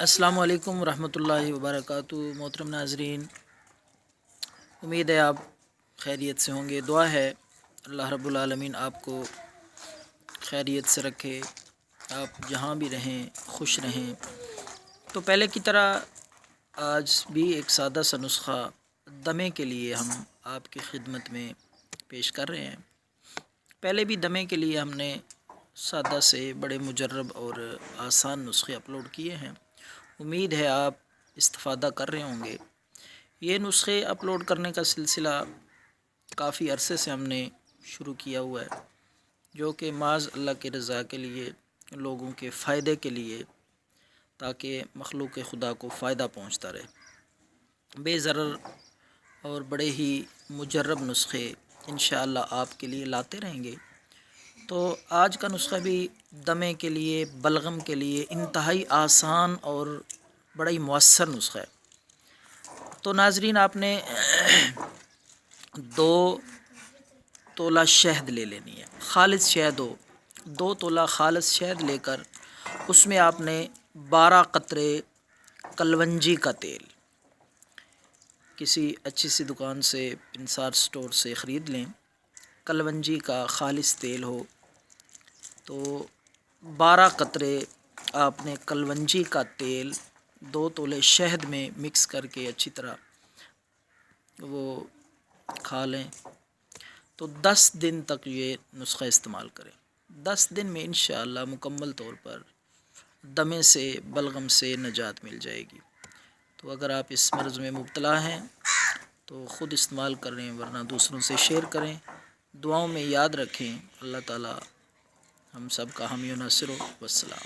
अस्सलामु अलैकुम रहमतुल्लाहि वबरकातुहू। मोहतरम नाज़रीन, उम्मीद है आप खैरियत से होंगे। दुआ है अल्लाह रब्बुल आलमीन आपको खैरियत से रखे, आप जहाँ भी रहें खुश रहें। तो पहले की तरह आज भी एक सादा सा नुस्खा दमे के लिए हम आपकी खिदमत में पेश कर रहे हैं। पहले भी दमे के लिए हमने सादा से बड़े मुजर्रब और आसान नुस्खे अपलोड किए हैं। उम्मीद है आप इस्तिफ़ादा कर रहे होंगे। ये नुस्खे अपलोड करने का सिलसिला काफ़ी अरसे से हमने शुरू किया हुआ है, जो कि माज़ अल्लाह की रज़ा के लिए, लोगों के फ़ायदे के लिए, ताकि मखलूक़ खुदा को फ़ायदा पहुँचता रहे। बेज़रर और बड़े ही मुजर्रब नुस्खे इंशाअल्लाह आपके लिए लाते रहेंगे। तो आज का नुस्खा भी दमे के लिए, बलगम के लिए इंतहाई आसान और बड़ा ही मौसर नुस्खा है। तो नाजरीन, आपने 2 तोला शहद ले लेनी है। खालिस शहद हो, 2 तोला खालिस शहद लेकर उसमें आपने 12 कतरे कलवंजी का तेल किसी अच्छी सी दुकान से, इंसार स्टोर से ख़रीद लें। कलवंजी का खालिस तेल हो तो 12 कतरे आपने कलवंजी का तेल 2 तोले शहद में मिक्स करके अच्छी तरह वो खा लें। तो 10 दिन तक ये नुस्खा इस्तेमाल करें। 10 दिन में इंशाअल्लाह मुकम्मल तौर पर दमे से, बलगम से निजात मिल जाएगी। तो अगर आप इस मर्ज़ में मुब्तला हैं तो ख़ुद इस्तेमाल करें, वरना दूसरों से शेयर करें। दुआओं में याद रखें। अल्लाह ताला हम सब का हामी व नासिर हो। वस्सलाम।